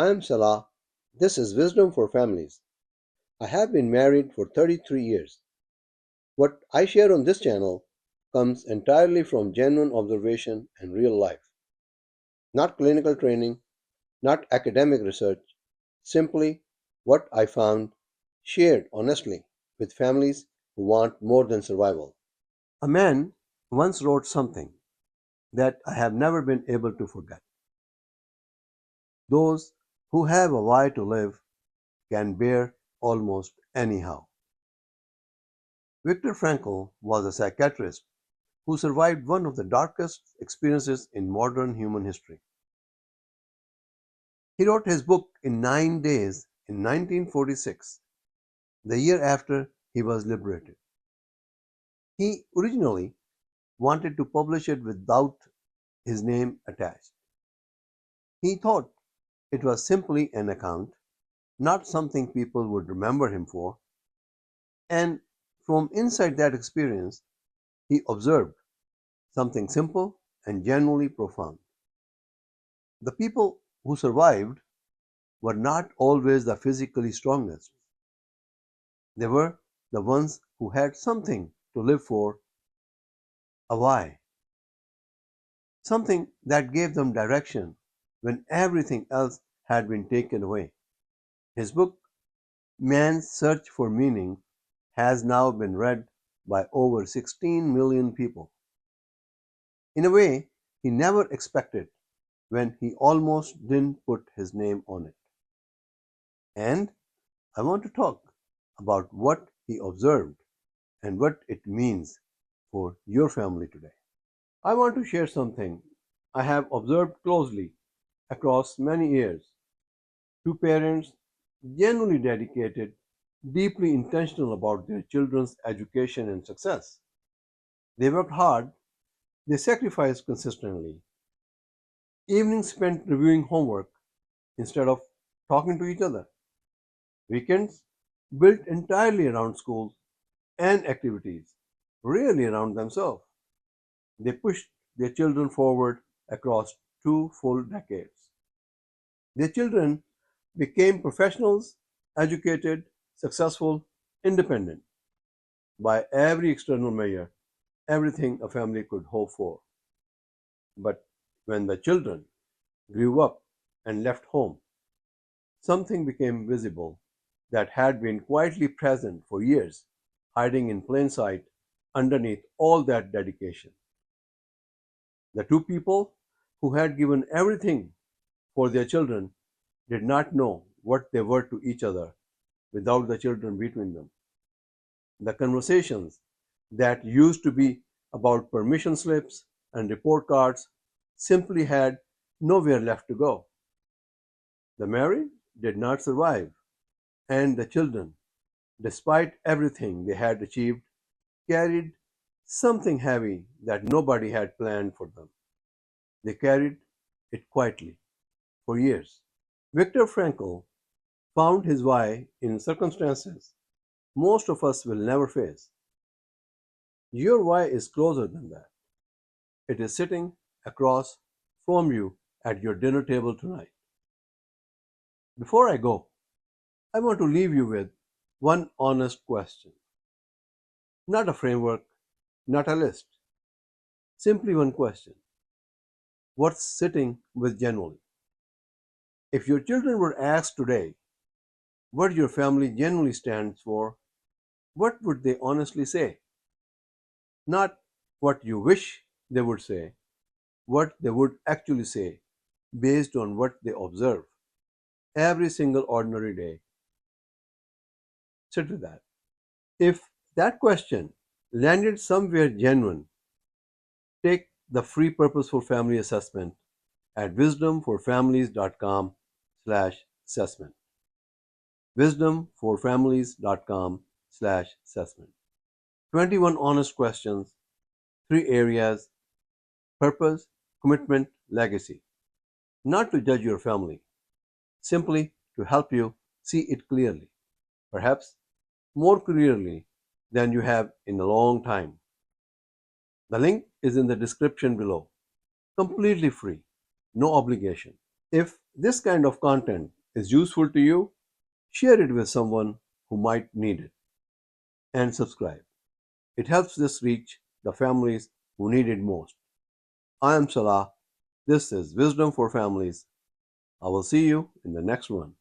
I am Salah. This is Wisdom for Families. I have been married for 33 years. What I share on this channel comes entirely from genuine observation and real life. Not clinical training, not academic research, simply what I found shared honestly with families who want more than survival. A man once wrote something that I have never been able to forget. Those who have a why to live can bear almost anyhow. Viktor Frankl was a psychiatrist who survived one of the darkest experiences in modern human history. He wrote his book in 9 days in 1946, the year after he was liberated. He originally wanted to publish it without his name attached. He thought it was simply an account, not something people would remember him for, and from inside that experience, he observed something simple and genuinely profound. The people who survived were not always the physically strongest. They were the ones who had something to live for, a why, something that gave them direction when everything else had been taken away. His book, Man's Search for Meaning, has now been read by over 16 million people. In a way he never expected when he almost didn't put his name on it. And I want to talk about what he observed and what it means for your family today. I want to share something I have observed closely across many years. Two parents genuinely dedicated, deeply intentional about their children's education and success. They worked hard, they sacrificed consistently. Evenings spent reviewing homework instead of talking to each other. Weekends built entirely around school and activities, rarely around themselves. They pushed their children forward across 2 full decades. Their children became professionals, educated, successful, independent by every external measure, everything a family could hope for. But when the children grew up and left home, something became visible that had been quietly present for years, hiding in plain sight underneath all that dedication. The two people who had given everything for their children did not know what they were to each other without the children between them. The conversations that used to be about permission slips and report cards simply had nowhere left to go. The marriage did not survive, and the children, despite everything they had achieved, carried something heavy that nobody had planned for them. They carried it quietly for years. Viktor Frankl found his why in circumstances most of us will never face. Your why is closer than that. It is sitting across from you at your dinner table tonight. Before I go, I want to leave you with one honest question. Not a framework, not a list. Simply one question. What's sitting with genuinely? If your children were asked today what your family genuinely stands for, what would they honestly say? Not what you wish they would say, what they would actually say based on what they observe every single ordinary day. Sit with that. If that question landed somewhere genuine, take the free Purposeful Family Assessment at wisdomforfamilies.com/assessment. wisdomforfamilies.com/assessment. 21 honest questions, 3 areas: purpose, commitment, legacy. Not to judge your family, simply to help you see it clearly, perhaps more clearly than you have in a long time. The link is in the description below. Completely free, no obligation. If this kind of content is useful to you, share it with someone who might need it and subscribe. It helps this reach the families who need it most. I am Salah. This is Wisdom for Families. I will see you in the next one.